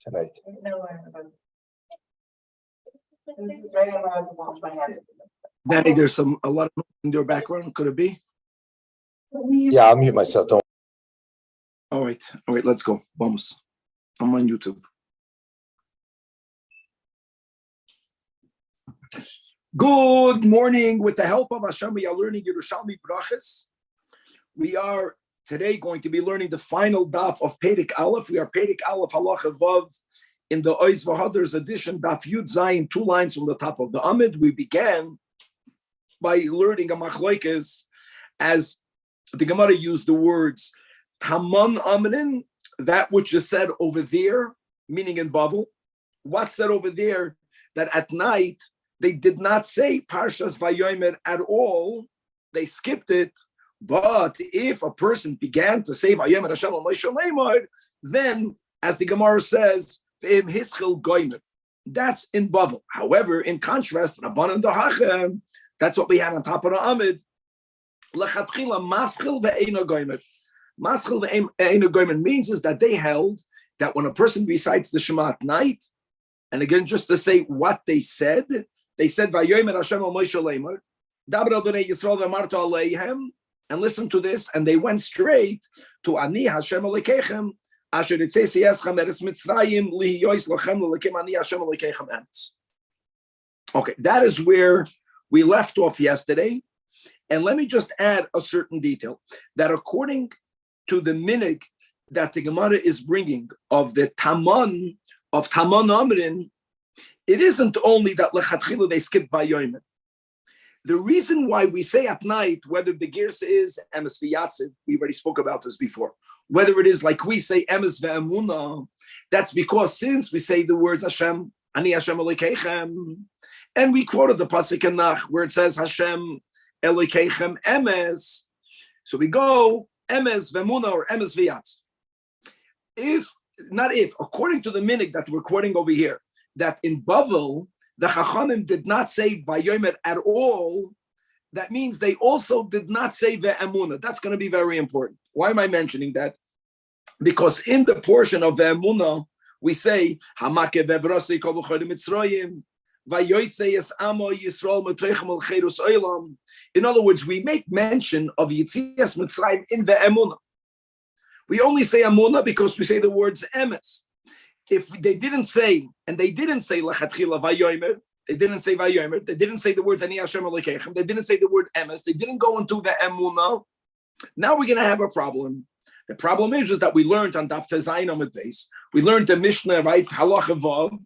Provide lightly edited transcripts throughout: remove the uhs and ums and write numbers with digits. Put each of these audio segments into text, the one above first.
tonight. Danny, there's a lot of noise in your background. Could it be? Yeah, I'll mute myself. Don't. All right, let's go. Vamos. I'm on YouTube. Good morning. With the help of Hashem, we are learning Yerushalmi brachas. We are today going to be learning the final daf of Perek Aleph. We are Perek Aleph Halacha Vav in the Ois V'Hader's edition, daf Yud Zayin, 2 lines from the top of the Amid. We began by learning a machlokes as the Gemara used the words Taman Amrin, that which is said over there, meaning in Bavel. What's said over there? That at night they did not say Parshas Vayomer at all. They skipped it. But if a person began to say Vayomer Hashem al Moshe Leimor, then, as the Gemara says, V'im Hischil Goymer, that's in Bavel. However, in contrast, Rabbanan Dahachem, that's what we had on top of the Amid. Lechatchila Maschil Ve'eino Goymer. Maschil Ve'eino Goymer means is that they held that when a person recites the Shema at night, and again, just to say what they said Vayomer Hashem al Moshe Leimor, Dabra B'nei Yisrael V'marto Aleihem, and listen to this, and they went straight to Ani Hashem Elokeichem, Asher Yitzei Eschem Eretz Mitzrayim Lihiyois Lochem Lelokim Ani Hashem Elokeichem Emes. Okay, that is where we left off yesterday. And let me just add a certain detail, that according to the minig that the Gemara is bringing of the Taman, of Taman Amrin, it isn't only that Lechatchila they skip Vayomer. The reason why we say at night, whether the Girsa is Emes V'Yatziv, we already spoke about this before, whether it is like we say Emes V'Emunah, that's because since we say the words Hashem, Ani Hashem Elokeichem, and we quoted the Pasuk in Nach where it says Hashem Elokeichem Emes, so we go Emes V'Emunah or Emes V'Yatziv. According to the minig that we're quoting over here, that in Bavel, the Chachamim did not say Vayomer at all, that means they also did not say Ve'emunah. That's going to be very important. Why am I mentioning that? Because in the portion of Ve'emunah, we say, Hamake ve'vrasi kol b'chorim Mitzrayim, Vayoytze es amo Yisrael metoichem al cherus olam. In other words, we make mention of Yitzias Mitzrayim in Ve'emunah. We only say Emunah because we say the words Emes. If they didn't say, and they didn't say Lechatchila Vayomer, they didn't say Vayomer, they didn't say the words Ani Hashem Elokeichem, they didn't say the word Emes, they didn't go into the Emunah, now we're going to have a problem. The problem is that we learned on Daf Tezayin Amud Beis, we learned the Mishnah, right, Halacha Vav,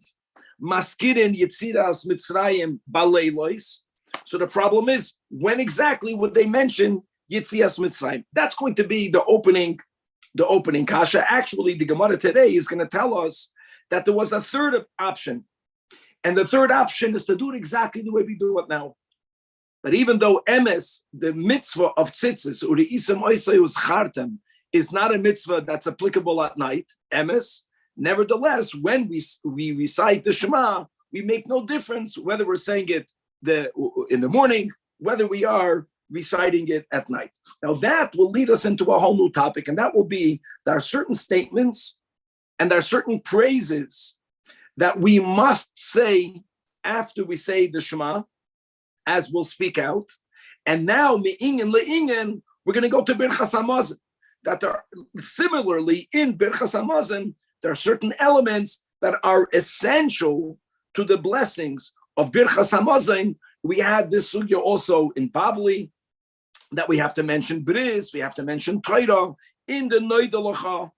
Maskirin Yitziras Mitzrayim Baleilois. So the problem is, when exactly would they mention Yitzias Mitzrayim? That's going to be the opening kasha. Actually, the Gemara today is going to tell us that there was a third option. And the third option is to do it exactly the way we do it now. But even though Emes, the mitzvah of tzitzis, or the Isam Oisayus Chartem, is not a mitzvah that's applicable at night, Emes, nevertheless, when we recite the Shema, we make no difference whether we're saying it in the morning, whether we are reciting it at night. Now that will lead us into a whole new topic, and that will be there are certain statements and there are certain praises that we must say after we say the Shema, as we'll speak out. And now, me'ingen le'ingen, we're going to go to Birchas Hamazon. That are similarly in Birchas Hamazon, there are certain elements that are essential to the blessings of Birchas Hamazon. We had this sugya also in Bavli, that we have to mention Bris, we have to mention Torah in the Noidalacha.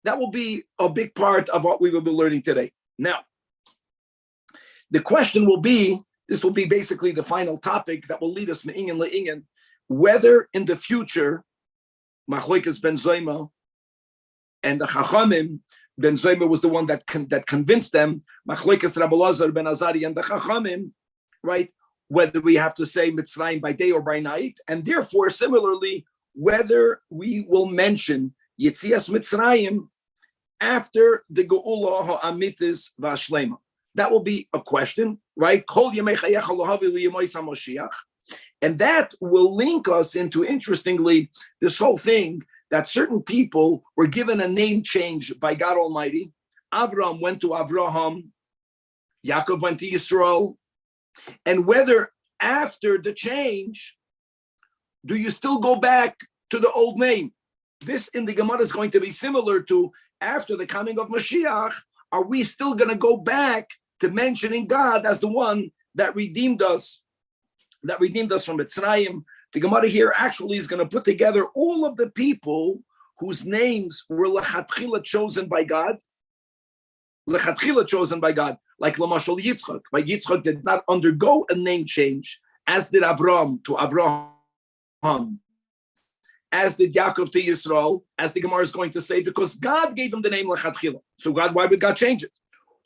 That will be a big part of what we will be learning today. Now, the question will be, this will be basically the final topic that will lead us me'ingen le'ingen, whether in the future, Machlokes ben Zoyma and the Chachamim, ben Zoyma was the one that convinced them, Machlokes Rabbi Lazar ben Azari and the Chachamim, right? Whether we have to say Mitzrayim by day or by night, and therefore, similarly, whether we will mention Yitzias Mitzrayim after the Geula Ha'amitis V'Ashlema. That will be a question, right? Kol Yemei Chayecha Lohavi Liyamois HaMoshiach. And that will link us into, interestingly, this whole thing that certain people were given a name change by God Almighty. Avram went to Abraham, Yaakov went to Yisrael, and whether after the change, do you still go back to the old name? This in the Gemara is going to be similar to after the coming of Mashiach. Are we still going to go back to mentioning God as the one that redeemed us from Mitzrayim? The Gemara here actually is going to put together all of the people whose names were lechatchila chosen by God. Lechatchila chosen by God, like Lamashal Yitzchak. But Yitzchak did not undergo a name change, as did Avram to Avraham, as did Yaakov to Yisrael, as the Gemara is going to say, because God gave him the name lechatchila. So why would God change it?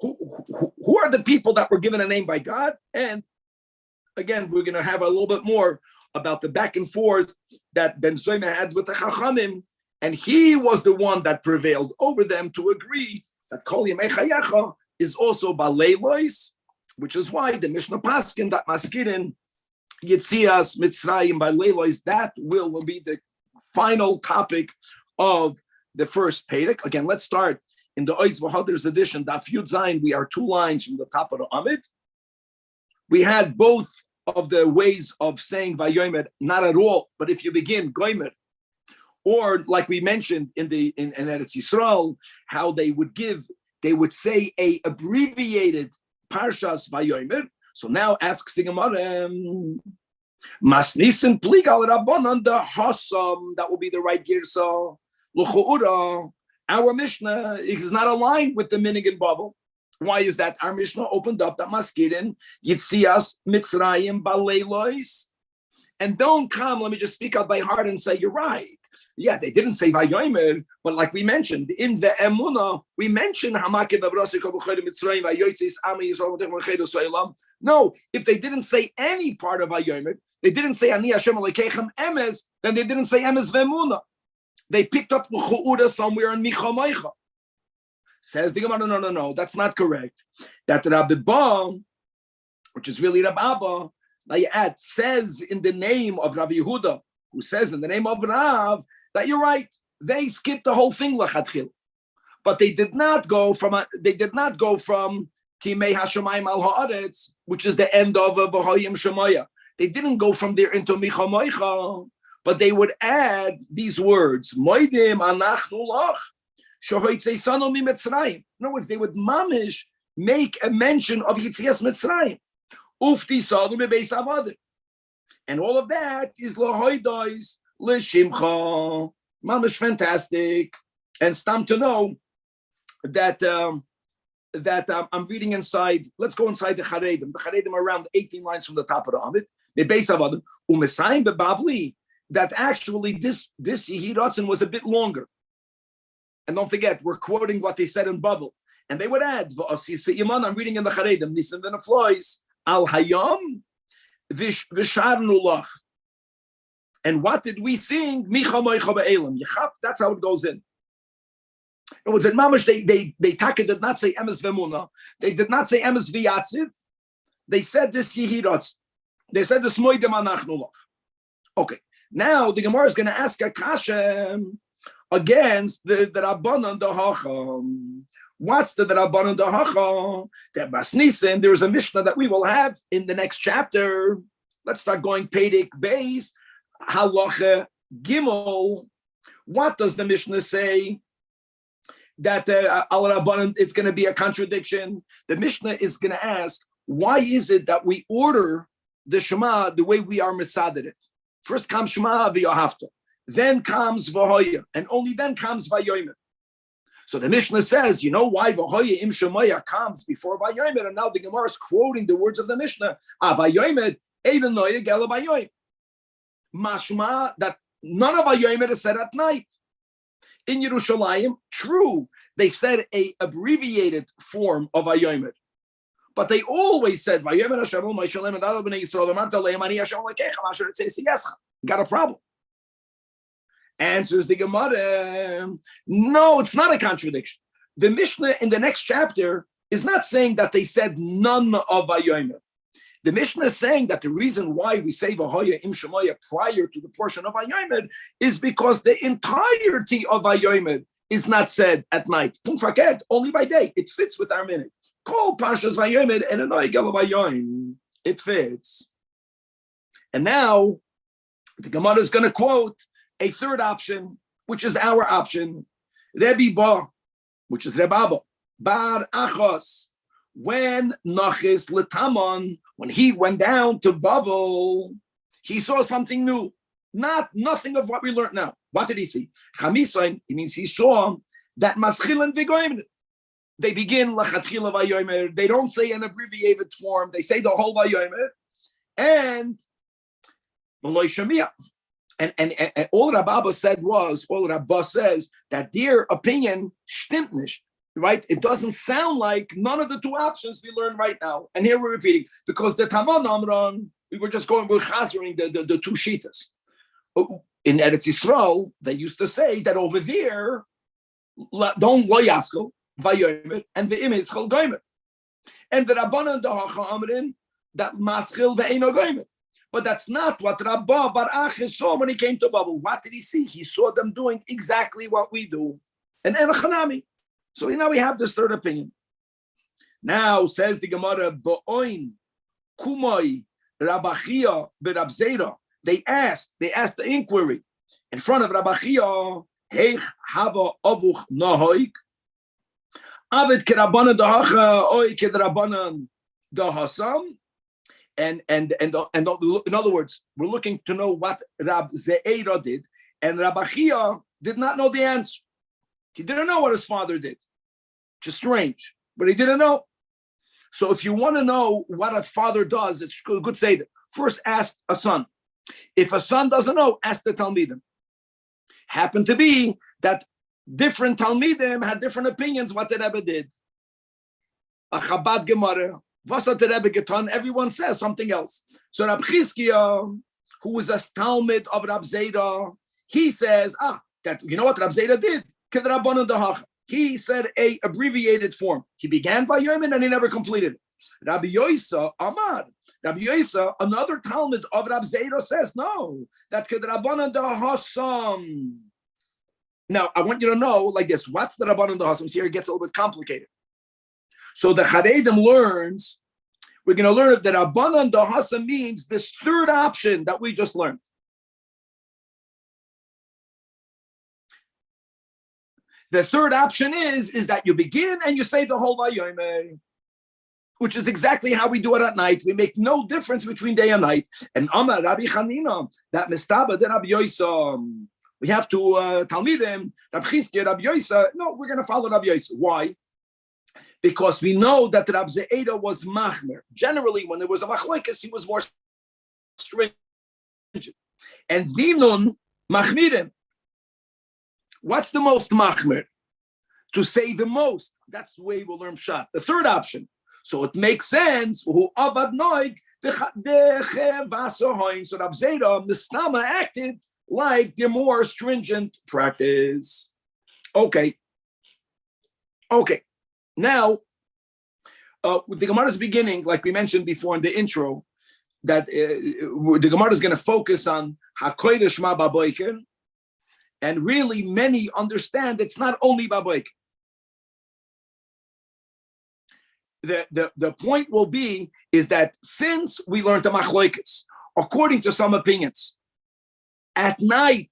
Who are the people that were given a name by God? And again, we're going to have a little bit more about the back and forth that Ben Zoyma had with the Chachamim, and he was the one that prevailed over them to agree that Kol Yemei Chayecha is also Balei Lois, which is why the Mishnah Paskin that Maskirin Yitzias Mitzrayim Balei Lois, that will be the final topic of the first Perek. Again, let's start in the Ois V'Hader's edition, Daf Yud Zayin. We are 2 lines from the top of the Amid. We had both of the ways of saying Vayomer, not at all, but if you begin Goymer, or like we mentioned in Eretz Yisrael, how they would say a abbreviated Parshas Vayomer. So now asks the Gemara, Masnisin Pligal Rabbanan the Hasam, that will be the right Girsa. L'chu'ura, our Mishnah is not aligned with the Minig and Babel. Why is that? Our Mishnah opened up that Maskirin, Yitzias, Mitzrayim, Baleilois. And don't come, let me just speak out by heart and say, you're right. Yeah, they didn't say Vayomer, but like we mentioned, in the Emunah, we mentioned Hamakim Mitzrayim, Vayotzis, Ami Yisrael, no, if they didn't say any part of Vayomer, they didn't say Ani Hashem Alekechem Emes, then they didn't say Emes Ve'emunah. They picked up L'chu'ura somewhere in Micha. Says the Gemara, no, that's not correct. That Rabbi Ba, which is really Rabbi Abba, says in the name of Rabbi Yehuda, who says in the name of Rav, that you're right. They skipped the whole thing lachatchil, but they did not go from Kimei Hashemayim al Haaretz, which is the end of V'hoyim Shemaya. They didn't go from there into Micha Moicha, but they would add these words, Moidim Anachnu Lach. In other words, they would mamish make a mention of Yitzias Mitzrayim. Ufti Sadu Bebeis Avodim. And all of that is Lahoidois, Lishimcha. Mamish fantastic. And stam to know that I'm reading inside, let's go inside the Charedim. The Charedim are around 18 lines from the top of the Amid. Bebeis Avodim. Umesayim Bebavli. That actually this Yehiratzin was a bit longer. And don't forget, we're quoting what they said in Babel. And they would add, I'm reading in the Charedim, Nisim ben Aflois, Al Hayom, Visharnu Lach. And what did we sing? Micha Moicha Be'elam. Yechap, that's how it goes in. It was in Mamash, they did not say Emes Vemuna. They did not say Emes V'yatziv. They said this Yehiratz. They said this Moidim Anachnu Lach. Okay. Now the Gemara is going to ask a kasha against the Rabbanan the Hacham. What's the Rabbanan the Hacham? That Basnisin, there is a Mishnah that we will have in the next chapter. Let's start going Perek Beis, Halacha Gimel. What does the Mishnah say? That Al Rabbanan, it's going to be a contradiction. The Mishnah is going to ask, why is it that we order the Shema the way we are Mesader it? First comes Shema v'Yohavta. Then comes V'hoya, and only then comes Vayomer. So the Mishnah says, you know why V'hoya im Shemaya comes before Vayomer, and now the Gemara is quoting the words of the Mishnah. Vayomer even noya gela Vayomer. Mashma that none of Vayomer is said at night. In Yerushalmi, true, they said a abbreviated form of Vayomer, but they always said Vayomer Hashem Moshe and Adal b'nei Yisrael Amarta le'Amani Hashem le'Kechem Asher Tzei Siyascha. Got a problem. Answers the Gemara, no, it's not a contradiction. The Mishnah in the next chapter is not saying that they said none of Vayomer. The Mishnah is saying that the reason why we say V'hoya im Shemaya prior to the portion of Vayomer is because the entirety of Vayomer is not said at night. Only by day. It fits with our minute. It fits. And now the Gemara is going to quote a third option, which is our option. Rabbi Ba, which is Rebaba, Bar Achos, when Nachis L'Tamon, when he went down to Babel, he saw something new. Nothing of what we learned now. What did he see? Chamisain, it means he saw that Maschilan V'Goyim. They begin Lachatchila Vayomer. They don't say an abbreviated form. They say the whole Vayomer. And L'Loi Shemia. And all Rabba said was, all Rabba says, that their opinion stimmt nicht, right? It doesn't sound like none of the two options we learn right now. And here we're repeating, because the Taman Amran, we were just going, we're chasering the two shitas. In Eretz Yisrael, they used to say that over there, don't lo yaskel, vayomer, and the image chol goymer. And the Rabbanan the Hacha Amrin, that maschil ve'eno goymer. But that's not what Rabba Bar Achis saw when he came to Babel. What did he see? He saw them doing exactly what we do. And Enochanami. So now we have this third opinion. Now says the Gemara, Bo'oin, Kumoi, Rabachia, Berabzera. They asked the inquiry in front of Rabachia, Heich Hava Avuch Nahoik, Avid Kerabanan Dahacha, Oi Kedrabanan Dahasam. And in other words, we're looking to know what Rab Ze'era did, and Rabachia did not know the answer. He didn't know what his father did. Which is strange, but he didn't know. So if you want to know what a father does, it's good to say that. First, ask a son. If a son doesn't know, ask the Talmidim. Happened to be that different Talmidim had different opinions what the Rebbe did. A Chabad Gemara, was hat the Rebbe getan? Everyone says something else. So Rab Chizkiya, who is a Talmud of Rab Zera, he says, that you know what Rab Zera did? Kedrabanan dahach. He said a abbreviated form. He began by Yomin and he never completed it. Rabbi Yoisa Amar. Rabbi Yoisa, another Talmud of Rab Zera, says no. That Kedrabanan dahasam. Now I want you to know like this. What's the Rabbanan dahasam? Here it gets a little bit complicated. So the Charedim learns. We're going to learn that Rabbanan dahasam means this third option that we just learned. The third option is that you begin and you say the whole Vayomer, which is exactly how we do it at night. We make no difference between day and night. And Amar Rabbi Chanina, that Mistaba, the Rabbi Yoisa, we have to Talmidim, Rabbi Chizkiya, Rabbi Yoisa. No, we're going to follow Rabbi Yoisa. Why? Because we know that Rabbi Ze'eda was machmer. Generally, when there was a machlekes, he was more stringent. And Dinun machmirim. What's the most machmer? To say the most. That's the way we'll learn pshat. The third option. So it makes sense. Who avad noig so Rab Zera Mistama acted like the more stringent practice. Okay. Now, the Gemara's beginning, like we mentioned before in the intro, that the Gemara is going to focus on Hakodesh Ma Baboiker. And really, many understand it's not only Baboik. The point will be is that since we learned the Machloikes, according to some opinions, at night,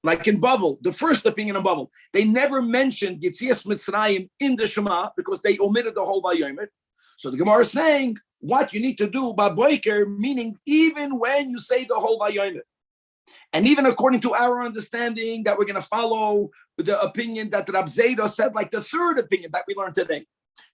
like in Bavel, the first opinion in Bavel, they never mentioned Yetzias Mitzrayim in the Shema because they omitted the whole Vayomer. So the Gemara is saying what you need to do Baboiker, meaning even when you say the whole Vayomer. And even according to our understanding that we're going to follow the opinion that Rab Zera said, like the third opinion that we learned today,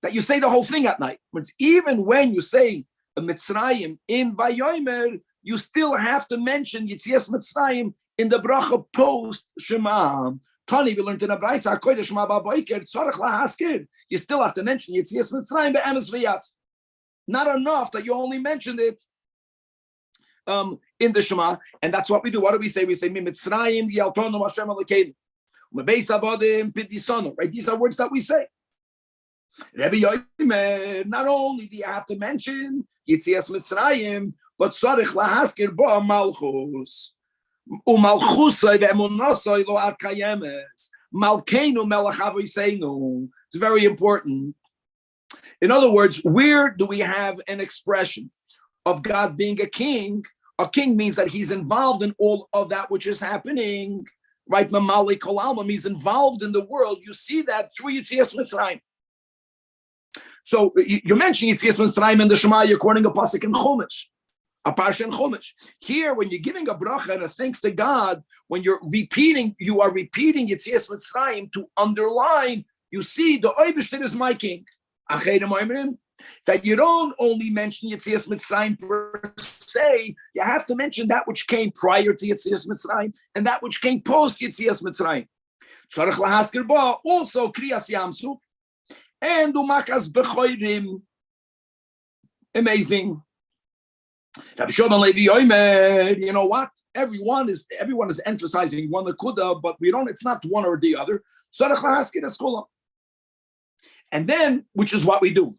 that you say the whole thing at night. But even when you say a Mitzrayim in Vayomer, you still have to mention Yetzias Mitzrayim in the bracha post Shema. Tani, we learned in a Braisa, Kodesh Ma Baboiker, Tzorach Lahaskir. You still have to mention Yetzias Mitzrayim be'emes v'yatz. Not enough that you only mentioned it in the Shema, and that's what we do. What do we say? We say Mitzrayim Yaltonu Hashem Elokeinu, Umebeis Abodim Pidisonu. Right? These are words that we say. Rabbi Yoimer, not only do you have to mention Yetzias Mitzrayim, but Tzarich Lahaskir Bo Malchus. Umalchusay ve'emunasay lo ad kayemes. Malkeinu melech avoseinu. It's very important. In other words, where do we have an expression of God being a king? A king means that he's involved in all of that which is happening, right? Mamali kol almam, he's involved in the world. You see that through Yitzias Mitzrayim. So you mentioned Yitzias Mitzrayim in the Shema, you're quoting a pasuk in Chumash, a parsha in Chumash. Here, when you're giving a bracha and a thanks to God, when you are repeating Yitzias Mitzrayim to underline, you see the Eibishter is my king. That you don't only mention Yitzias Mitzrayim per se, you have to mention that which came prior to Yitzias Mitzrayim and that which came post Yitzias Mitzrayim. Also Kriyas Yamsuf and Umakas Bechoirim. Amazing. You know what? Everyone is emphasizing one akuda, but we don't. It's not one or the other. And then, which is what we do.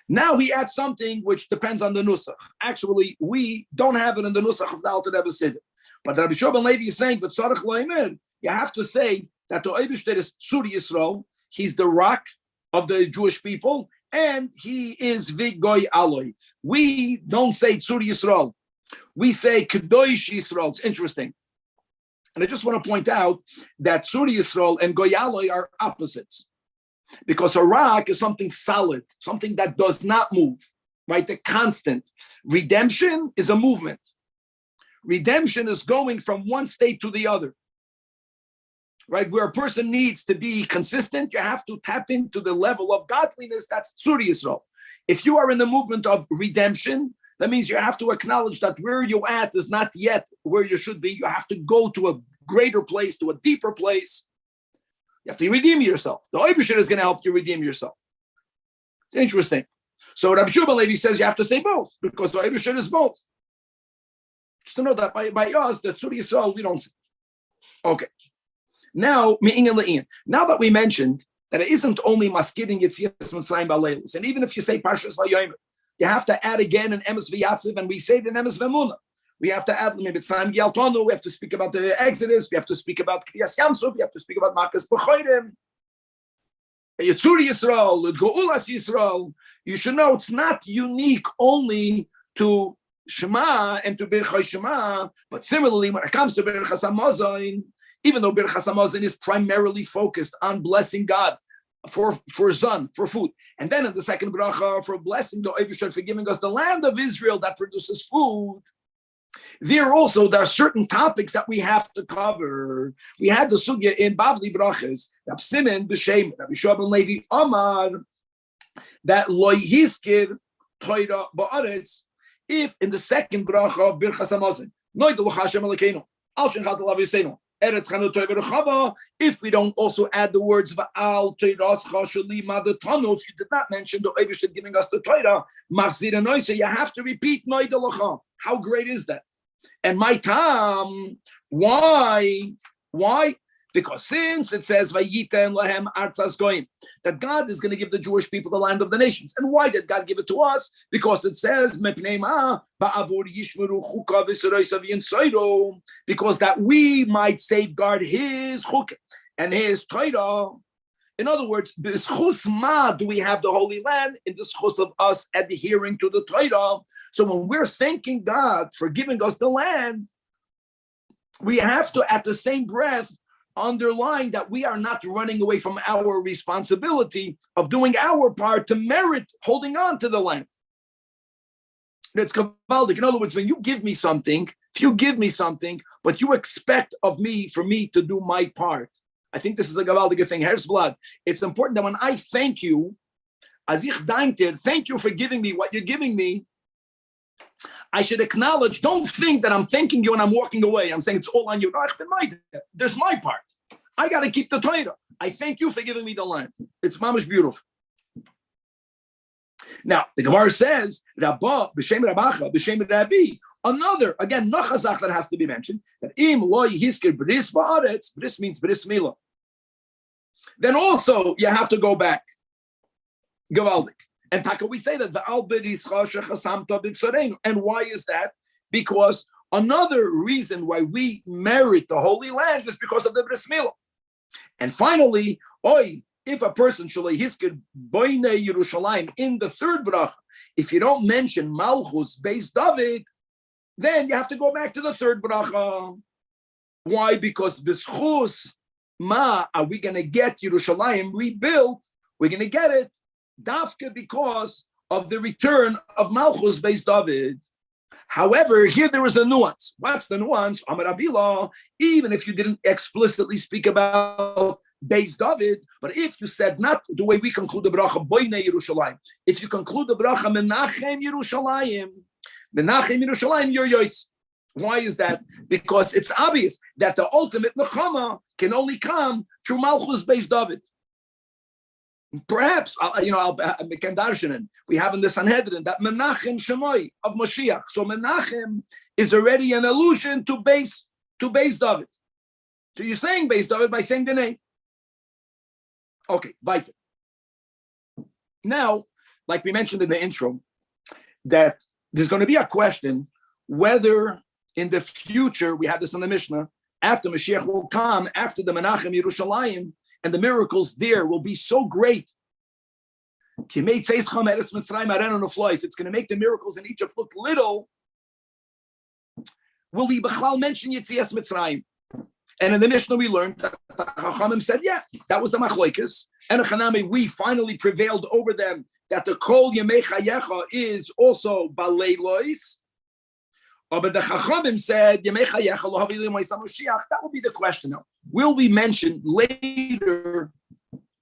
Now he adds something which depends on the nusach. Actually, we don't have it in the nusach of the Alter Rebbe Siddur. But Rabbi Shimon Levi is saying, but tzarich lo'imer, you have to say that the Eibishter is Tzur Yisrael. He's the rock of the Jewish people, and he is Vigoy Aloi. We don't say Tzur Yisrael. We say Kedosh Yisrael. It's interesting. And I just want to point out that Tzur Yisrael and Goy Aloi are opposites. Because a rock is something solid, something that does not move, right? The constant. Redemption is a movement. Redemption is going from one state to the other, right? Where a person needs to be consistent, you have to tap into the level of godliness. That's Tzur Yisrael. If you are in the movement of redemption, that means you have to acknowledge that where you're at is not yet where you should be. You have to go to a greater place, to a deeper place. You have to redeem yourself. The Eibishter is going to help you redeem yourself. It's interesting. So Rabbi Shimon Levi says you have to say both because the Eibishter is both. Just to know that by us, the Tzur Yisrael, we don't say. Okay. Now that we mentioned that it isn't only maskirin Yitzias Mitzrayim b'leilos, and even if you say Parshas Vayomer, you have to add again an emes v'yatziv, and we say the emes v'emunah. We have to add Mitzrayim Yaltonu. We have to speak about the Exodus. We have to speak about Kriyas Yamsuf. We have to speak about Makas B'choirim. Yitzur Yisrael, Geulas Yisrael. You should know it's not unique only to Shema and to Birchai Shema, but similarly when it comes to Birchas Hamazon, even though Birchas Hamazon is primarily focused on blessing God for zon, for food, and then in the second bracha for blessing the Eibishter for giving us the land of Israel that produces food. There are certain topics that we have to cover. We had the sugya in Bavli Brachas, Rabbi Simen b'Shem, Rabbi Shimon Levi Amar, that loy hiskir Torah ba'aretz, if in the second bracha of Birchas Hamazon, noidel Hashem Elokeinu, al shenchat alav Yisenu, eretz chanu Torah v'rechava, if we don't also add the words va'al Torascha sheli madatanu, if you did not mention the Eibishter giving us the Torah, machzir anoisa, you have to repeat noidel lacha. How great is that? And my tam, why? Because since it says Vayiten lahem artzas goyim, that God is going to give the Jewish people the land of the nations. And why did God give it to us? Because it says because that we might safeguard His chuk and His Torah. In other words, b'schus ma do we have the Holy Land in the schus of us adhering to the Torah. So when we're thanking God for giving us the land, we have to, at the same breath, underline that we are not running away from our responsibility of doing our part to merit holding on to the land. It's kabbalic. In other words, when you give me something, but you expect of me for me to do my part, I think this is a gewaldige thing. Herzblad. It's important that when I thank you, as ich dankte, thank you for giving me what you're giving me, I should acknowledge, don't think that I'm thanking you and I'm walking away. I'm saying it's all on you. There's my part. I got to keep the Torah. I thank you for giving me the land. It's mamish beautiful. Now, the Gemara says, Rabba, b'shem Rabacha, b'shem Rabbi, another, again, nachazach that has to be mentioned, that im loy hiskir bris ba'aretz, bris means bris milah. Then also, you have to go back. Gewaldik. And Taka, we say that and why is that? Because another reason why we merit the Holy Land is because of the Bris Milah. And finally, if a person shalei hiskid boine Yerushalayim in the third bracha, if you don't mention Malchus Beis David, then you have to go back to the third bracha. Why? Because b'schus ma are we going to get Yerushalayim rebuilt? We're going to get it dafka because of the return of Malchus Beis David. However, here there is a nuance. What's the nuance? Amar Rabbi, even if you didn't explicitly speak about Beis David, but if you said not the way we conclude the bracha Boine Yerushalayim, if you conclude the bracha Menachem Yerushalayim, you're yoitz. Why is that? Because it's obvious that the ultimate nechama can only come through Malchus Beis David. Perhaps, we have in the Sanhedrin that Menachem Shemoi of Moshiach. So Menachem is already an allusion to Beis David. So you're saying Beis David by saying the name. Okay, weiter. Now, like we mentioned in the intro, that there's going to be a question whether in the future, we have this in the Mishnah, after Mashiach will come, after the Menachem Yerushalayim, and the miracles there will be so great. It's going to make the miracles in Egypt look little. Will we b'chlal mention Yetzias Mitzrayim? And in the Mishnah we learned that the Chachamim said, yeah, that was the Machlokes. And Chanami, we finally prevailed over them that the Kol Yemei Chayecha is also Balei Lois. But the Chachamim said, Yemei Chayecha lo havi l'moisa Moshiach. That will be the question now. Will we mention later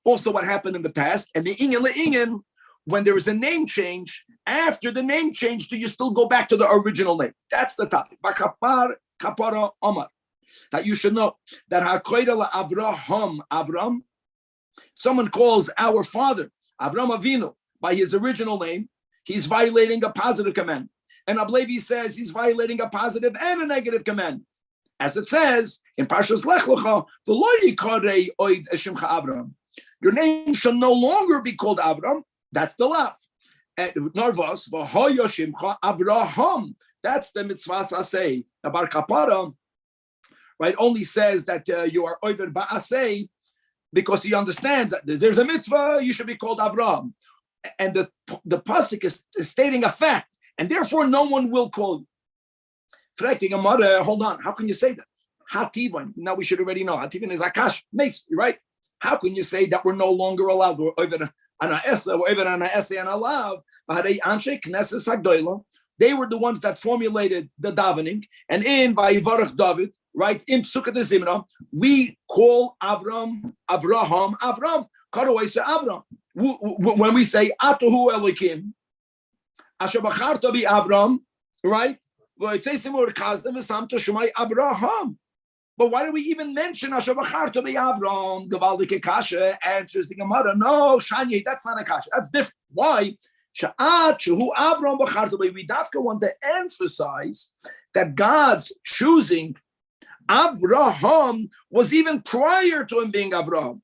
also what happened in the past? And the Inyan le'Inyan, when there is a name change, after the name change, do you still go back to the original name? That's the topic. Bakapar kapara Omar. That you should know that Hakoida Avram, someone calls our father, Avram Avinu, by his original name, he's violating a positive command. And Ablevi says he's violating a positive and a negative command. As it says in Parshas Lech Lecha, your name shall no longer be called Avram. That's the lav. Narvas, Avraham. That's the mitzvah asay. The Bar Kapara, right, only says that you are over ba'asay because he understands that there's a mitzvah, you should be called Avraham. And the pasuk is stating a fact, and therefore no one will call you. Hold on, how can you say that? Hativan, now we should already know. Hativan is Akash, Mace, right? How can you say that we're no longer allowed? We're over an Esa, we're over an Esa and allowed. They were the ones that formulated the davening, and in Vayivarach David, right, in Psukkah de Zimra, we call Avraham. Karaway Avram. When we say Atohu Elokim, Asher Bacharta bi Avram, right? Well, it says similar Kazdem Samta Shumai Avraham. But why do we even mention Asher Bacharta bi Avram? Gavaldike Kasha answers the Gemara. No, Shani, that's not a Kasha. That's different. Why? We want to emphasize that God's choosing Avraham was even prior to him being Avraham.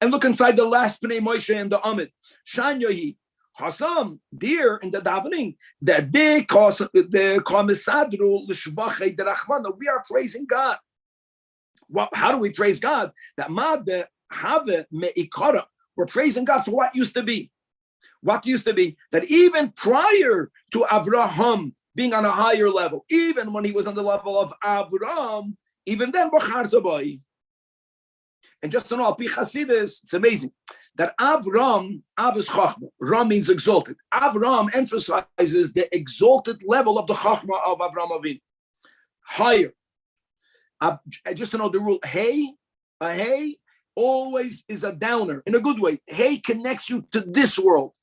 And look inside the last Pnei Moshe and the Amid. Shanyahi, Hasam, dear in the davening, that they cause the Komisadru Lishvache Derachmana. We are praising God. Well, how do we praise God? That Mad Have Meikara. We're praising God for what used to be. What used to be that even prior to Avraham being on a higher level, even when he was on the level of Avraham, even then, and just to know, Alpi Chasidus, it's amazing that Avram, Av is Chachma, Ram means exalted. Avram emphasizes the exalted level of the Chachma of Avram Avinu. Higher. Just to know the rule, a hey always is a downer in a good way. Hey connects you to this world.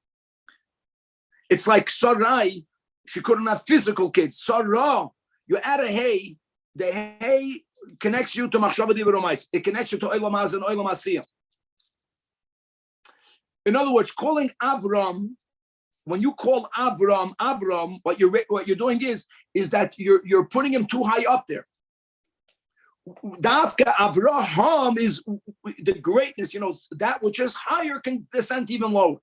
It's like Sarai, she couldn't have physical kids. Sarah, you add a hey, the hey connects you to Machshava Divromais. It connects you to Olam Haz and Olam Asiyah. In other words, calling Avram, when you call Avram, what you're doing is that you're putting him too high up there. Dafka Avraham is the greatness, that which is higher can descend even lower.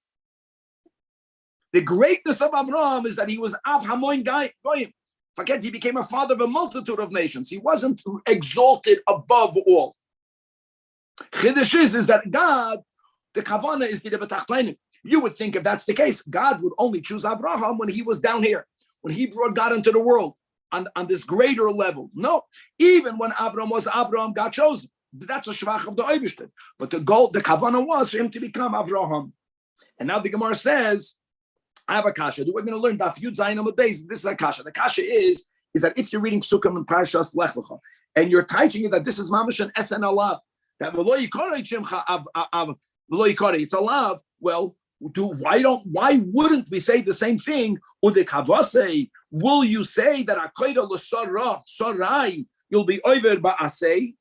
The greatness of Avraham is that he was Av Hamoin Goyim. Forget, he became a father of a multitude of nations. He wasn't exalted above all. Chiddush is that God, the Kavanah is the Rebbe. You would think if that's the case, God would only choose Abraham when he was down here, when he brought God into the world on this greater level. No, even when Abraham was Abraham, God chose him. That's a shvach of the Eibishter. But the goal, the Kavanah was for him to become Abraham. And now the Gemara says, I have a kasha. We're going to learn Daf Yud Zayin Amud Beis. This is a kasha. The kasha is that if you're reading Psukim and Parshas Lech Lecha, and you're teaching it that this is mamash an esen alav, that v'lo yikorei shimcha v'lo yikorei, it's alav. Well, why wouldn't we say the same thing? Udekavasei, will you say that akoida l'sara sarai you'll be over ba'asei?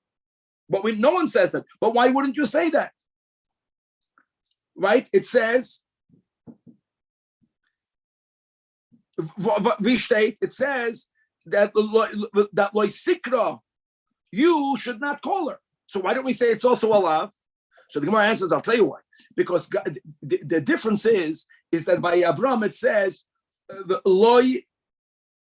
But no one says that. But why wouldn't you say that? Right? It says. It says that loisikra, you should not call her. So why don't we say it's also alav? So the Gemara answers, I'll tell you why. Because God, the difference is that by Avram it says loy.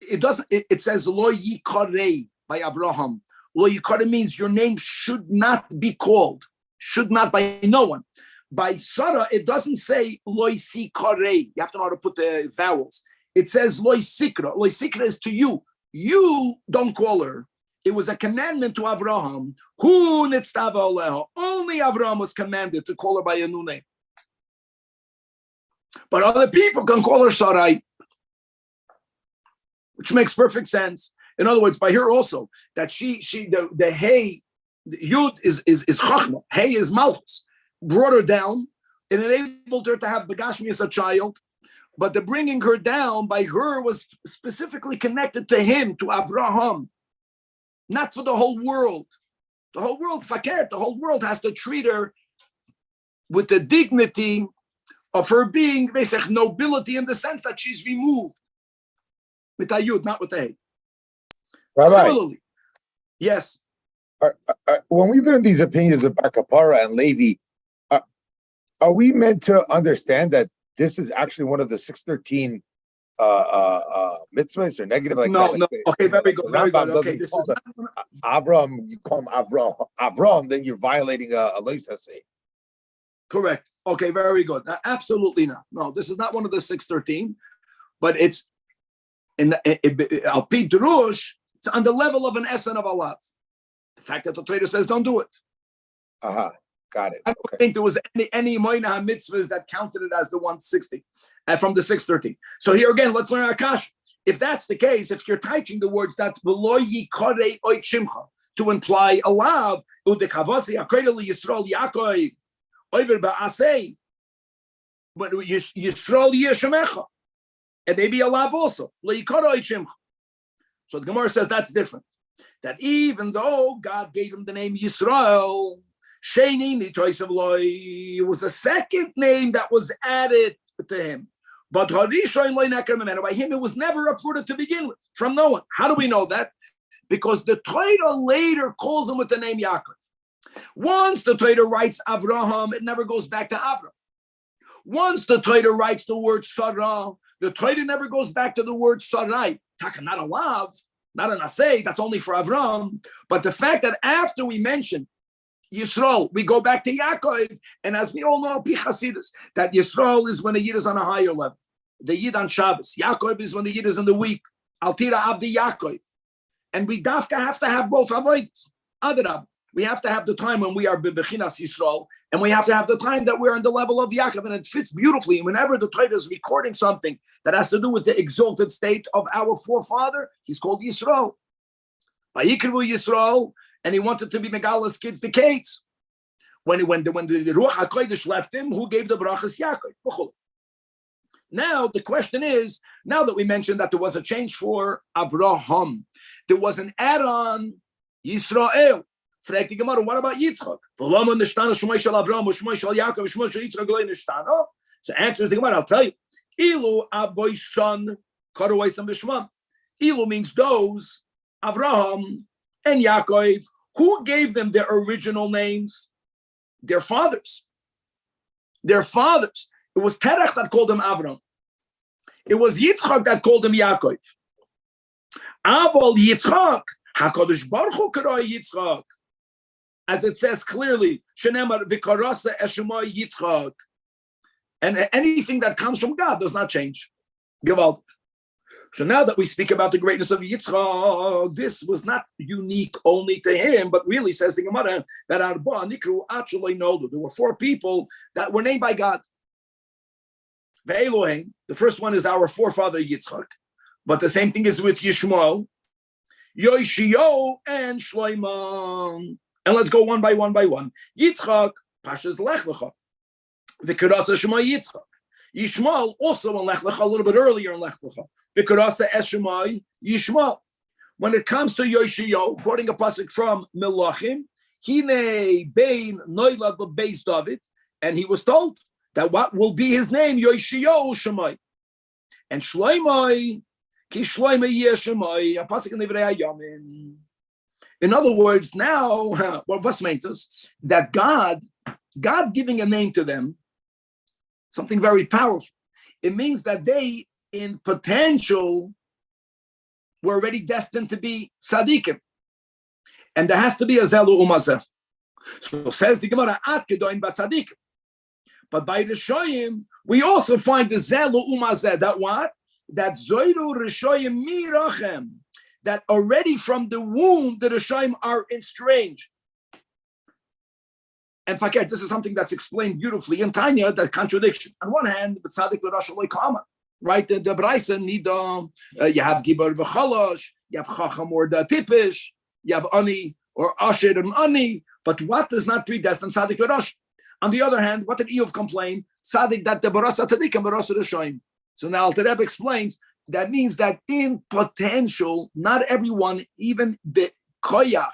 It doesn't. It says loy yikarei by Avraham. Loy yikarei means your name should not be called, should not by no one. By Sarah, it doesn't say loy sikarei. You have to know how to put the vowels. It says loy sikra. Loy sikra is to you. You don't call her. It was a commandment to Avraham. Hu nitztava aleha. Only Avraham was commanded to call her by a new name. But other people can call her Sarai, which makes perfect sense. In other words, by her also, that the hey, Yud is Chachma, hey is Malchus, brought her down and enabled her to have Begashmi as a child. But the bringing her down by her was specifically connected to him, to Abraham, not for the whole world. The whole world, fakir, the whole world has to treat her with the dignity of her being, basically, nobility in the sense that she's removed. With Ayud, not with the Hey. Rabbi, similarly, yes. When we learn these opinions of Bakapara and Levi, are we meant to understand that this is actually one of the 613 mitzvahs or negative? Like no, that, no. Okay, very good. Very good. Okay, this is Avram. You call him Avram, then you're violating a leisase. Correct. Okay, very good. Absolutely not. No, this is not one of the 613, but it's in the Al Pi Drush. It's on the level of an Esen of Allah. The fact that the Torah says don't do it. Got it. I don't think there was any Moina mitzvahs that counted it as the 160 from the 613. So here again, let's learn Akash. If that's the case, if you're teaching the words that v'lo yikarei oit shimcha to imply alav udekavasi akredeli Yisrael Yaakov over ba'asei, but Yisrael Yeshemecha, and maybe alav also lo yikarei oit shimcha. So the Gemara says that's different. That even though God gave him the name Yisrael, it was a second name that was added to him. But by him, it was never reported to begin with, from no one. How do we know that? Because the Torah later calls him with the name Yaakov. Once the Torah writes Abraham, it never goes back to Abraham. Once the Torah writes the word Sarah, the Torah never goes back to the word Sarai. Not a lav, not an asay, that's only for Abraham. But the fact that after we mention Yisrael, we go back to Yaakov, and as we all know, Pi Chasidus, that Yisrael is when the Yid is on a higher level. The Yid on Shabbos. Yaakov is when the Yid is in the week. Altira Avdi Yaakov. And we dafka have to have both avoids. Adarab. We have to have the time when we are Bechinas Yisrael, and we have to have the time that we're on the level of Yaakov, and it fits beautifully. Whenever the Torah is recording something that has to do with the exalted state of our forefather, he's called Yisrael. Vayikru Yisrael, and he wanted to be Megalas kids the Kates. When the Ruach HaKodesh left him, who gave the brachas? Yaakov. Now the question is, now that we mentioned that there was a change for Avraham, there was an add-on Yisrael. Fragt die Gemara, what about Yitzchak? So answers the Gemara, I'll tell you. Ilu avoy son karuaisam b'shmam. Ilu means those, Avraham and Yaakov. Who gave them their original names? Their fathers. Their fathers. It was Terach that called him Avraham. It was Yitzchak that called him Yaakov. Avol Yitzchak, HaKadosh Baruch Hu karoi Yitzchak. as it says clearly, Shenemar v'karasa eshema Yitzchak. And anything that comes from God does not change. Gewalt. So now that we speak about the greatness of Yitzchak, this was not unique only to him, but really says the Gemara that Arba Nikru actually know there were 4 people that were named by God. The Elohim, the first one is our forefather Yitzchak, but the same thing is with Yishmael, Yoshio, and Shloimon. And let's go one by one. Yitzchak, Pasha's Lech Lecha, V'Karasa Shema Yitzchak. Yishmael also in Lech Lecha, a little bit earlier in Lech Lecha. V'Karasa Eshemai Yishmael. When it comes to Yoshio, quoting a pasuk from Melachim, Hine Bein Noilad Beis David, and he was told that what will be his name, Yoshio Shemai. And Shloimai, Ki Shloimai Yeshemai, a pasuk in Livrei Hayamin. In other words, now, what's meant is that God giving a name to them, something very powerful. It means that they, in potential, were already destined to be tzaddikim. And there has to be a zelu umazeh. So says the Gemara, Ad kedoin b'tzaddikim. But by the Rishoyim, we also find the zelu umazeh, that what? That zoiru Rishoyim mirachem. That already from the womb, the Rishoyim are estranged. And fakir, this is something that's explained beautifully in Tanya, that contradiction. On one hand, the tzaddik l'rasha lo'ikama, right? The Braisa need you have gibor v'chalosh, you have chacham or the tipish, you have ani or asher and ani, but what does not predestine tzaddik l'rasha? On the other hand, what did Eov complain? Tzaddik that the barasa tzaddik and barasa Rishoyim. So now Alter Rebbe explains that means that in potential, not everyone, even the koyach,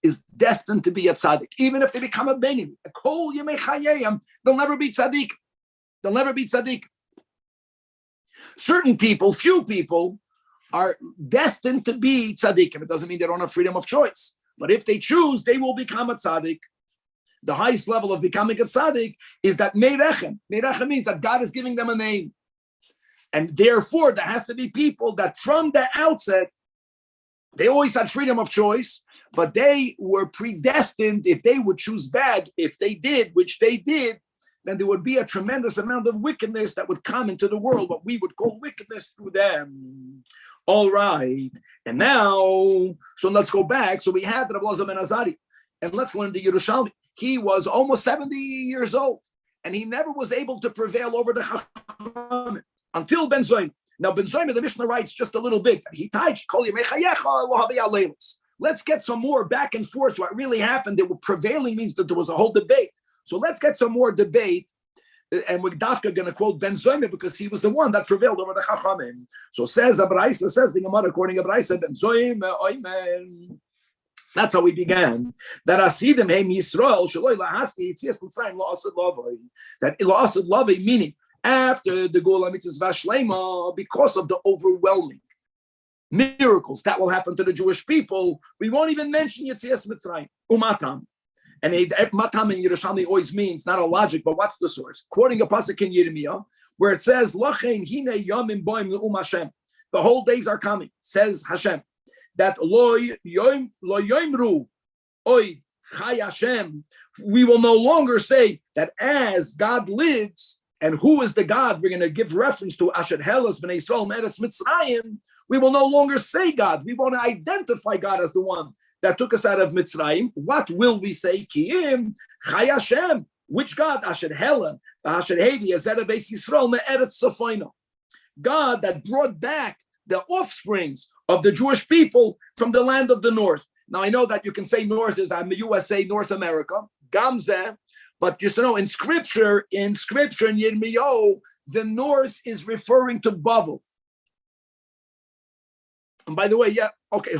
is destined to be a tzaddik. Even if they become a benim, a kol yemei chayayim, they'll never be tzaddik. They'll never be tzaddik. Certain people, few people, are destined to be tzaddikim. It doesn't mean they don't have freedom of choice. But if they choose, they will become a tzaddik. The highest level of becoming a tzaddik is that meirechem. Meirechem means that God is giving them a name. And therefore, there has to be people that from the outset, they always had freedom of choice, but they were predestined. If they would choose bad, if they did, which they did, then there would be a tremendous amount of wickedness that would come into the world, what we would call wickedness through them. All right. And now, so let's go back. So we had Rabbi Ben Azari, and let's learn the Yerushalmi. He was almost 70 years old, and he never was able to prevail over the Chachamim. Until Ben Zoyim. Now, Ben Zoyim, the Mishnah writes just a little bit. Let's get some more back and forth. What really happened, that prevailing means that there was a whole debate. So let's get some more debate. And we're going to quote Ben Zoyim because he was the one that prevailed over the Chachamim. So says Abraisa, says the Gemara, according to Abraisa, Ben Zoyim, Oimen. That's how we began. That Asidim Heim Yisrael, Shaloi Lahaski, Yitzias Mitzrayim, La'asad Lavoi. That La'asad Lavoi, meaning, after the Gula Mitzvah Shlema, because of the overwhelming miracles that will happen to the Jewish people, we won't even mention Yetzias Mitzrayim, Umatam. And Matam in Yerushalmi always means not a logic, but what's the source? Quoting a pasuk in Yirmiyah, where it says, Lachein hine yamim boim le'um Hashem. The whole days are coming, says Hashem. That lo yoimru oid chai Hashem. We will no longer say that as God lives. And who is the God? We're going to give reference to Asher Helas B'nai Yisrael Meretz Mitzrayim. We will no longer say God. We want to identify God as the one that took us out of Mitzrayim. What will we say? Kiyim Chai Hashem. Which God? Asher Hela, Asher Hevi, Azera Beis Yisrael Me'eretz Safina. God that brought back the offsprings of the Jewish people from the land of the north. Now I know that you can say north is USA, North America, Gamzeh. But just to know, in scripture in Yirmiyahu, the north is referring to Bavel. And by the way, yeah, okay.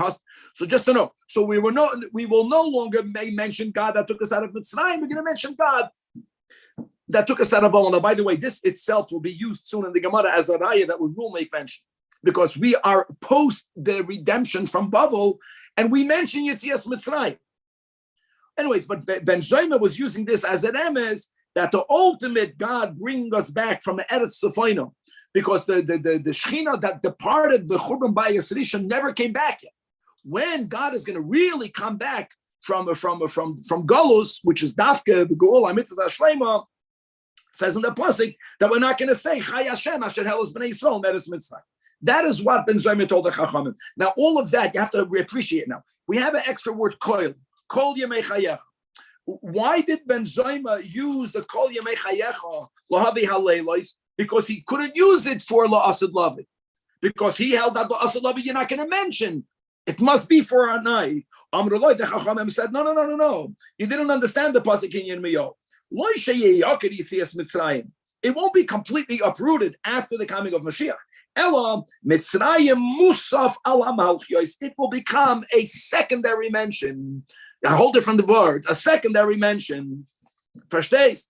So just to know, so we will no longer mention God that took us out of Mitzrayim. We're going to mention God that took us out of Bavel. Now, by the way, this itself will be used soon in the Gemara as a raya that we will make mention, because we are post the redemption from Bavel, and we mention Yetzias Mitzrayim. Anyways, but Ben Zoyim was using this as an emes that the ultimate God bringing us back from the Eretz Safina, because the Shechina that departed the Churban Bayis Rishon never came back yet. When God is going to really come back Golus, which is Dafke, Geula, Mitzvah Shlema, says in the pasuk that we're not going to say Chai Hashem Asher Helos Bnei Yisrael Meres Mitzrayim. That is what Ben Zayma told the Chachamim. Now, all of that you have to appreciate. Now we have an extra word Kol Yemei Chayecha. Why did Ben Zayma use the Kol Yemei Chayecha Lahavi Haleilos? Because he couldn't use it for La'asad Lavi. Because he held that La'asad Lavi you're not going to mention. It must be for our night. Amrullah, the Chachamim said, no. You didn't understand the pasuk in Yirmiyahu. It won't be completely uprooted after the coming of Mashiach. Ela Mitzrayim Musaf ala Malchiyos. It will become a secondary mention. A whole different word. A secondary mention. Verstehst?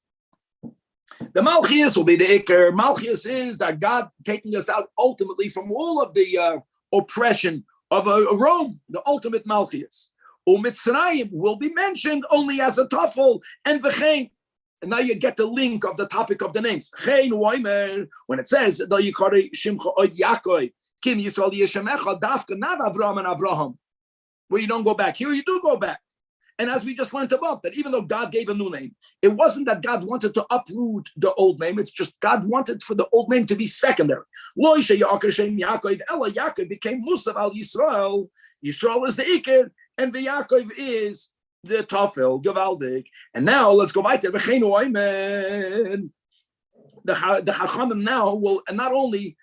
The Malchiyos will be the Iker. Malchiyos is that God taking us out ultimately from all of the oppression of Rome, the ultimate Malchiyos. Mitzrayim will be mentioned only as a tafel and v'chein. And now you get the link of the topic of the names. When it says not Avram and Abraham, where you don't go back. Here you do go back. And as we just learned about, that even though God gave a new name, it wasn't that God wanted to uproot the old name. It's just God wanted for the old name to be secondary. Yaakov became Musav al Yisrael. Yisrael is the Iker, and the Yaakov is the Tafel, Gavaldik. And now let's go back to the Chachamim now will, and not only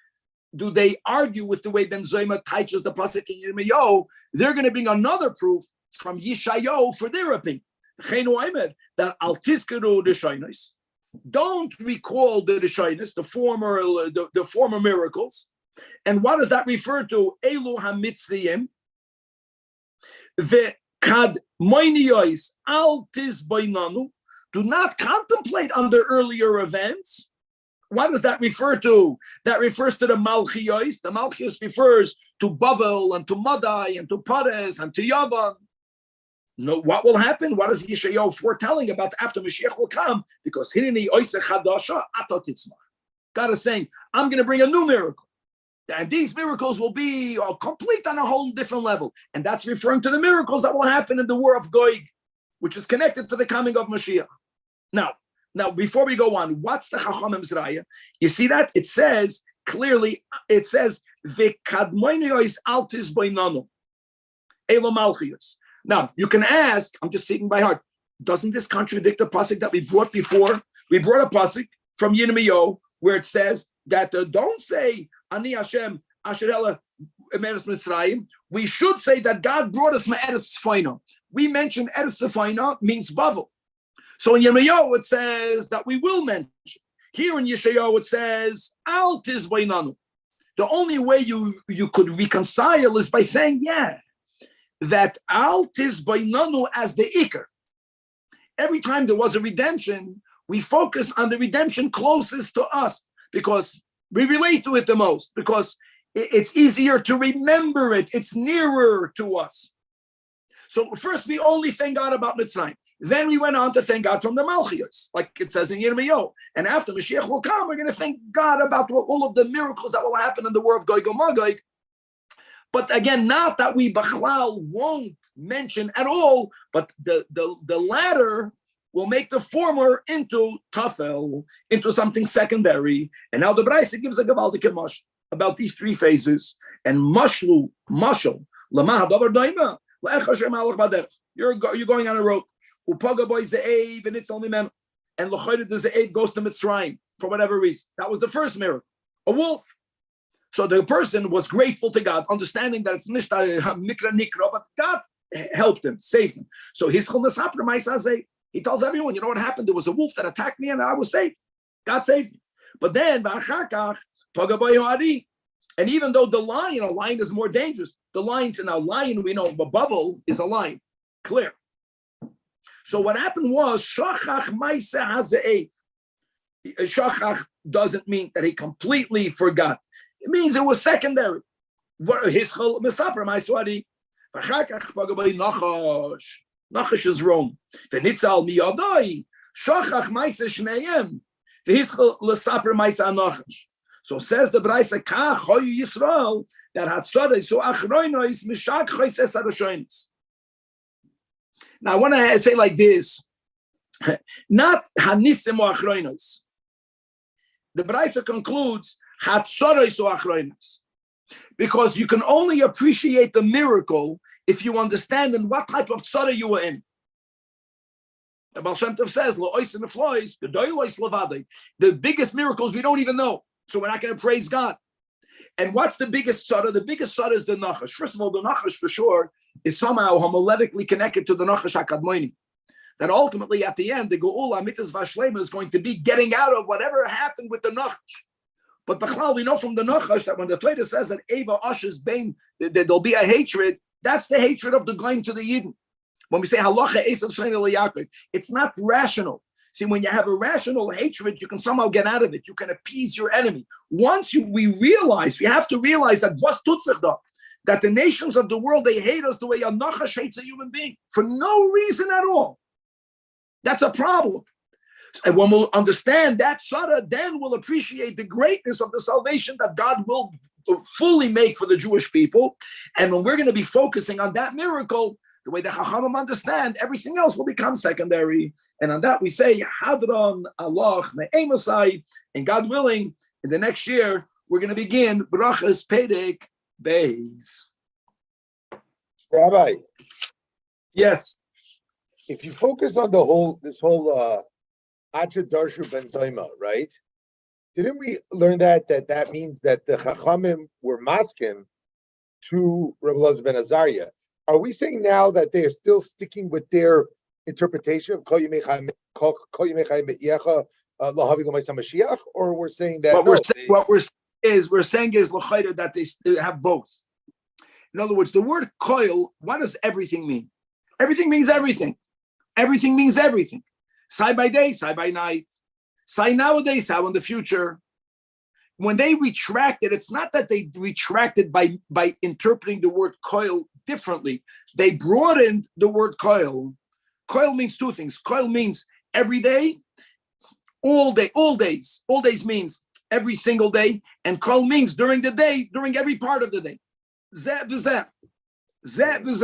do they argue with the way Ben Zayma teaches the pasuk in Yirmiyahu, they're going to bring another proof from Yishayahu for their opinion. That al tizkeru Rishonos, don't recall the Rishonos, the former miracles. And what does that refer to? Elu hamitzriyim ve'kad moiniyos al tizbainanu. Do not contemplate on the earlier events. What does that refer to? That refers to the Malchiyos. The Malchiyos refers to Bavel and to Madai and to Pares and to Yavan. No, what will happen? What is Yeshayahu foretelling about after Mashiach will come? Because Hineni Oiseh Chadasha Atot Titzmach. God is saying, I'm going to bring a new miracle. And these miracles will be complete on a whole different level. And that's referring to the miracles that will happen in the war of Gog, which is connected to the coming of Mashiach. Now, before we go on, what's the Chachamim's Raya? You see that? It says, clearly, it says, V'kadmoiniyos al tizbainanu. Elo Malchiyos. Now, you can ask, I'm just saying by heart, doesn't this contradict the pasuk that we brought before? We brought a pasuk from Yirmiyahu where it says that don't say, Ani Hashem, Asher Ela Eretz Mitzrayim. We should say that God brought us Ma'eretz Tzfayna. We mentioned Eretz Tzfayna means Bavel. So in Yirmiyahu it says that we will mention. Here in Yeshayahu it says, Al Tizbainanu. The only way you could reconcile is by saying, that Al Tizbainanu as the Iker. Every time there was a redemption, we focus on the redemption closest to us because we relate to it the most, because it's easier to remember it. It's nearer to us. So first we only thank God about Mitzrayim. Then we went on to thank God from the Malchiyos, like it says in Yirmiyahu. And after Mashiach will come, we're going to thank God about all of the miracles that will happen in the war of Gog and Magog. But again, not that we Bachlal won't mention at all, but the latter will make the former into tafel, into something secondary. And now the Braisa gives a Gavaldik Mash about these three phases. And mashal, lamah davar daima, la'echashem alach bader. You're going on a road. Upaga boy ze'ev, and it's only man. And l'chayda the ze'ev goes to Mitzrayim for whatever reason. That was the first miracle. A wolf. So the person was grateful to God, understanding that it's nicht mikra nikra, but God helped him, saved him. So he tells everyone, you know what happened? There was a wolf that attacked me and I was saved. God saved me. But then, and even though a lion is more dangerous, the lions in our lion, we know, but Bavel is a lion, clear. So what happened was, Shachach Maisa Haze'ev. Shachach doesn't mean that he completely forgot. It means it was secondary. Nachash is wrong. So says the Braisa, Yisrael, that Now I want to say like this, not hanisim or achroinos. The Braisa concludes hatzoros or achroinos, because you can only appreciate the miracle if you understand in what type of tzara you were in. The Baal Shem Tov says, the biggest miracles we don't even know, so we're not going to praise God. And what's the biggest tzara? The biggest tzara is the nachash. First of all, the nachash for sure is somehow homiletically connected to the nachash hakadmoini. That ultimately at the end, the geula mitzvah vashlema is going to be getting out of whatever happened with the nachash. But Bechlal, we know from the nachash that when the Torah says that Eva Asher's Bain, that there'll be a hatred, that's the hatred of the Goyim to the Yidden. When we say halacha Esav Shneil Yaakov, it's not rational. See, when you have a rational hatred, you can somehow get out of it. You can appease your enemy. Once we have to realize that was tutzachda, that the nations of the world, they hate us the way a nachash hates a human being for no reason at all. That's a problem. And when we'll understand that tzara, then we'll appreciate the greatness of the salvation that God will fully make for the Jewish people. And when we're going to be focusing on that miracle, the way the Chachamim understand, everything else will become secondary. And on that we say, Hadron Allah Me'emasai, and God willing, in the next year, we're going to begin Brachas Perek Beis. Rabbi. Yes. If you focus on this whole Acha Darshu Ben Toima, right? Didn't we learn that means that the Chachamim were maskim to Rabbi Elazar ben Azariah? Are we saying now that they are still sticking with their interpretation of Kol Yimei Chaim Me'yecha Lahavi L'Maisa Mashiach, or we're saying that what we're saying is l'chayda that they have both. In other words, the word koil, what does everything mean? Everything means everything. Everything means everything. Side by day, side by night. Side nowadays, how in the future. When they retracted, it's not that they retracted by interpreting the word koil differently. They broadened the word koil. Koil means two things. Koil means every day, all day, all days. All days means every single day. And koil means during the day, during every part of the day. Zeh v'zeh. Zeh v'zeh.